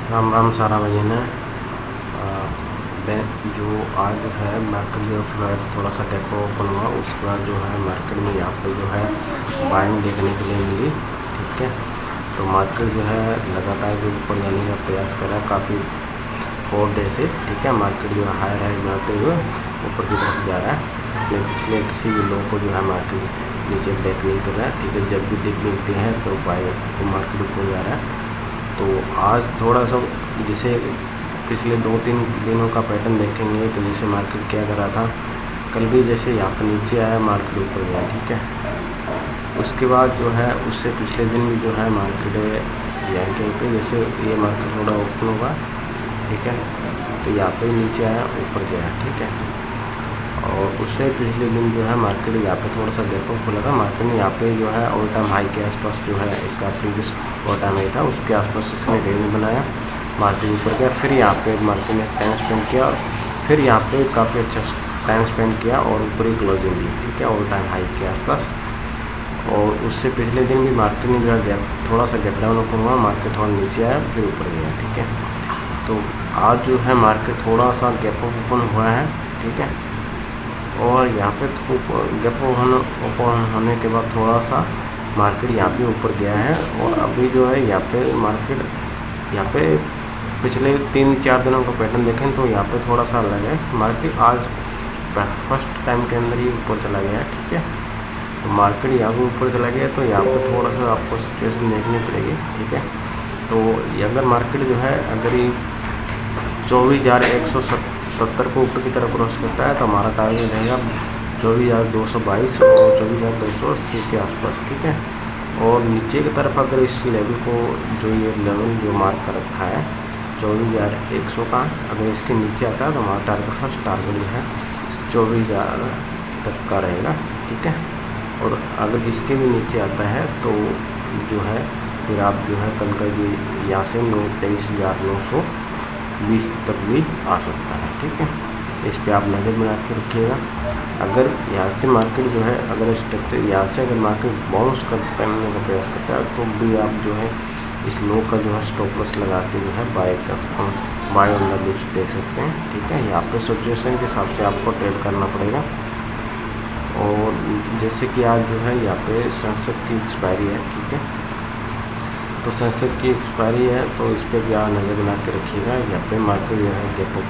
राम राम सारा भजन है। जो आज है मार्केट जो थोड़ा सा डेको ओपन हुआ, उसके बाद जो है मार्केट में यहाँ पर जो है बाइंग देखने के लिए मिली। ठीक है, तो मार्केट जो है लगातार जो ऊपर जाने का प्रयास कर रहा है काफ़ी 4 डे से। ठीक है, मार्केट जो है हाई बनाते हुए ऊपर की तरफ जा रहा है। अपने पिछले किसी भी लोग को जो है मार्केट नीचे ब्रेक नहीं कर रहा है। ठीक है, जब भी दिख मिलते हैं तो बाइंग तो मार्केट ऊपर जा रहा है। तो आज थोड़ा सा जैसे पिछले 2-3 दिनों का पैटर्न देखेंगे तो जैसे मार्केट क्या कर रहा था, कल भी जैसे यहाँ पर नीचे आया मार्केट ऊपर गया। ठीक है, उसके बाद जो है उससे पिछले दिन भी जो है मार्केट यहाँ कहीं पे जैसे ये मार्केट थोड़ा ओपन होगा। ठीक है, तो यहाँ पे नीचे आया ऊपर गया। ठीक है, और उससे पिछले दिन जो है मार्केट यहाँ पे थोड़ा सा गैप खुला था। मार्केट में यहाँ पे जो है ऑल टाइम हाई के आसपास जो है इसका प्रीवियस ऑल टाइम हाई था, उसके आसपास इसने रेंज बनाया, मार्केट ऊपर गया। फिर यहाँ पे मार्केट ने टाइम स्पेंड किया और फिर यहाँ पे काफ़ी अच्छा टाइम स्पेंड किया और ऊपर ही क्लोजिंग दी। ठीक है, ऑल टाइम हाई के आसपास। और उससे पिछले दिन भी मार्केट ने जो है गैप थोड़ा सा गैप डाउन ओपन हुआ, मार्केट थोड़ा नीचे आया फिर ऊपर गया। ठीक है, तो आज जो है मार्केट थोड़ा सा गैप ओपन हुआ है। ठीक है, और यहाँ पे गैप ओपन होने के बाद थोड़ा सा मार्केट यहाँ पे ऊपर गया है। और अभी जो है यहाँ पे मार्केट यहाँ पे पिछले 3-4 दिनों का पैटर्न देखें तो यहाँ पे थोड़ा सा अलग है। मार्केट आज फर्स्ट टाइम के अंदर ही ऊपर चला गया है। ठीक है, तो मार्केट यहाँ पे ऊपर चला गया तो यहाँ पे थोड़ा सा आपको सिचुएशन देखनी पड़ेगी। ठीक है, तो अगर मार्केट जो है अगर ये 24,170 को ऊपर की तरफ क्रॉस करता है तो हमारा टारगेट रहेगा 24,222 और 24,280 के आसपास। ठीक है, और नीचे की तरफ अगर इस लेवल को जो ये लेवल जो मार्क कर रखा है 24,100 का, अगर इसके नीचे आता है तो हमारा टारगेट फर्स्ट टारगेट जो है 24,000 तक का रहेगा। ठीक है, और अगर इसके भी नीचे आता है तो जो है फिर आप जो है कल का ये यहाँ से 23,920 तक भी आ सकता है। ठीक है, इस पर आप नज़र बना के रखिएगा। अगर यहाँ से मार्केट जो है अगर स्ट्रक्चर यहाँ से अगर मार्केट बाउंस करने का प्रयास करता है तो भी आप जो है इस लो का जो है स्टॉप लॉस लगा के जो है बाय ऑन द डिप्स देख सकते हैं। ठीक है, यहाँ पे सिचुएशन के हिसाब से आपको ट्रेड करना पड़ेगा। और जैसे कि आज जो है यहाँ पे सेंसेक्स की एक्सपायरी है। ठीक है, तो सेंसेक्स की एक्सपायरी है तो इस पर भी आप नज़र बना के रखिएगा। यहाँ पे मार्केट जो है गैप को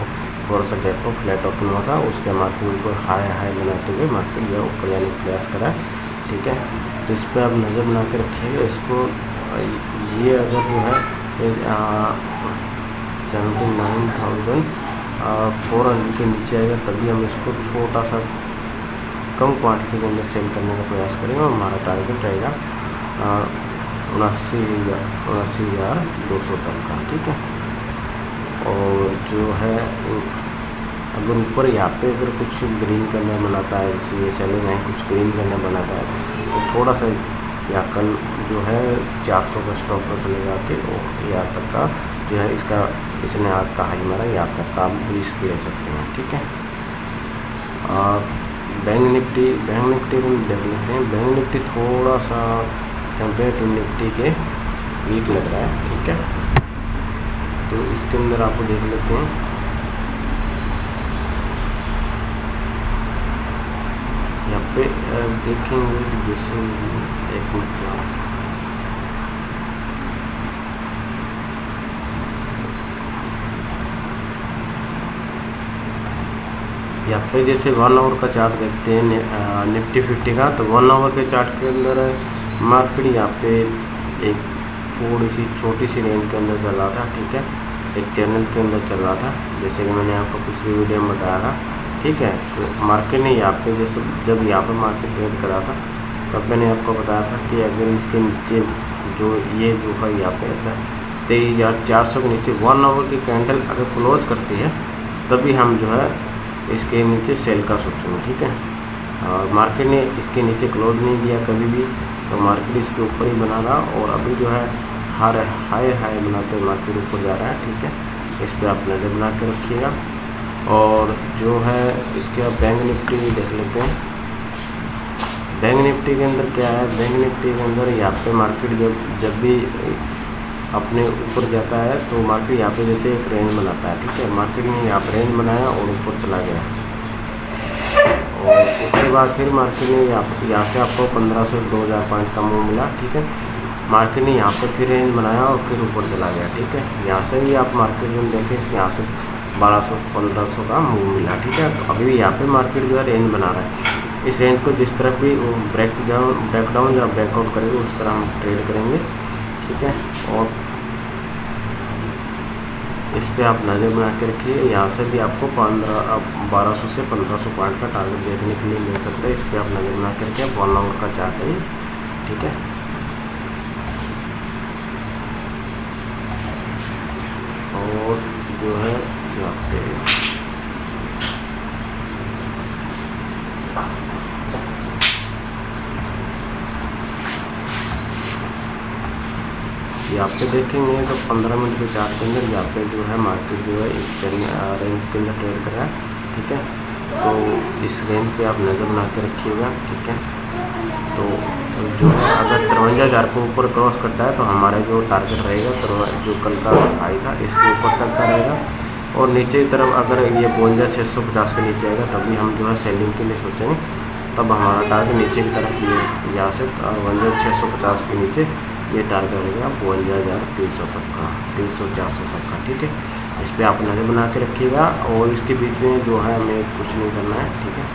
थोड़ा सा गैप को फ्लैट ओपन हुआ था, उसके मार्केट ऊपर हाई बनाते हुए मार्केट जो है ऊपर जाने का प्रयास करा। ठीक है, तो इस पर आप नज़र बना के रखिएगा। इसको ये अगर जो है 79,400 के नीचे आएगा तभी हम इसको छोटा सा कम क्वांटिटी के अंदर सेल करने का प्रयास करेंगे और हमारा टारगेट रहेगा 79,200 तक का। ठीक है, और जो है अगर ऊपर यहाँ पे अगर कुछ ग्रीन करना बनाता है, जैसे ये सेलिंग है कुछ ग्रीन करना बनाता है तो थोड़ा सा या कल जो है 400 का स्टॉप लॉस लगा के यहाँ तक का जो है इसका इसने आज का हाई मारा, यहाँ तक का आप रिस्क ले सकते हैं। ठीक है, बैंक निफ्टी को देख लेते हैं। बैंक निफ्टी थोड़ा सा कंपेयर टू निफ्टी के वीक लग रहा है। ठीक है, तो इसके अंदर आपको देख लेते हैं। यहाँ पे देखेंगे जैसे एक मिनट यहाँ पे जैसे 1 आवर का चार्ट देखते हैं निफ्टी 50 का, तो 1 आवर के चार्ट के अंदर मार्केट यहाँ पे एक थोड़ी सी छोटी सी रेंज के अंदर चल रहा था। ठीक है, एक चैनल के अंदर चल रहा था जैसे कि मैंने आपको पिछली वीडियो में बताया था। ठीक है, तो मार्केट ने यहाँ पे जैसे जब यहाँ पे मार्केट ट्रेड करा था तब मैंने आपको बताया था कि अगर इसके नीचे जो ये जो है यहाँ पे आता है 23,400 के नीचे 1 आवर की कैंडल अगर क्लोज करती है तभी हम जो है इसके नीचे सेल का सोचेंगे। ठीक है, और मार्केट ने इसके नीचे क्लोज नहीं किया कभी भी, तो मार्केट इसके ऊपर ही बना रहा और अभी जो है हाई बनाते हुए मार्केट ऊपर जा रहा है। ठीक है, इस पर आप नज़र बना के रखिएगा। और जो है इसके आप बैंक निफ्टी भी देख लेते हैं। बैंक निफ्टी के अंदर क्या है, बैंक निफ्टी के अंदर यहाँ पे मार्केट जब भी अपने ऊपर जाता है तो मार्केट यहाँ पे जैसे एक रेंज बनाता है, ठीक है। मार्केट ने यहाँ पर रेंज बनाया और ऊपर चला गया, और उसके बाद फिर मार्केट ने यहाँ से आपको 1500 2000 पॉइंट का मूव मिला, ठीक है। मार्केट ने यहाँ पर फिर रेंज बनाया और फिर ऊपर चला गया, ठीक है। यहाँ से भी आप मार्केट में देखें, यहाँ से 1200 1500 का मूव मिला, ठीक है। तो अभी यहाँ पे मार्केट जो है रेंज बना रहा है। इस रेंज को जिस तरफ भी ब्रेक डाउन या ब्रेकआउट करेंगे उस तरह हम ट्रेड करेंगे, ठीक है। और इस पर आप नज़र बना के रखिए। यहाँ से भी आपको 1200 से 1500 पॉइंट का टारगेट देखने के लिए मिल सकता है। इस पर आप नज़र बना के रखिए। 1 आवर का चार्ट है, ठीक है। और जो है यहाँ पे यहाँ पे देखेंगे तो 15 मिनट के चार्ट के अंदर यहाँ पे जो है मार्केट जो है इस रेंज के अंदर ट्रेड कर रहा है, ठीक है। तो इस रेंज पे आप नज़र बना के रखिएगा, ठीक है। तो जो है अगर 53,000 को ऊपर क्रॉस करता है तो हमारा जो टारगेट रहेगा जो कल का हाई था इसके ऊपर तक का रहेगा। और नीचे की तरफ अगर ये 52,650 के नीचे आएगा तभी हम जो है सेलिंग के लिए सोचेंगे, तब हमारा टारगेट नीचे की तरफ यहाँ से 52,650 के नीचे ये टारगेट रहेगा 52,300 तक का, 300-400 तक का, ठीक है। इस पर आप नज़र बना के रखिएगा। और इसके बीच में जो है हमें कुछ नहीं करना है, ठीक है।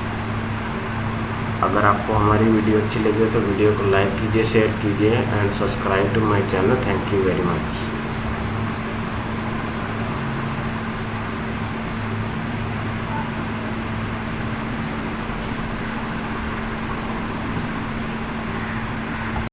अगर आपको हमारी वीडियो अच्छी लगे तो वीडियो को लाइक कीजिए, शेयर कीजिए and subscribe to my channel. Thank you very much.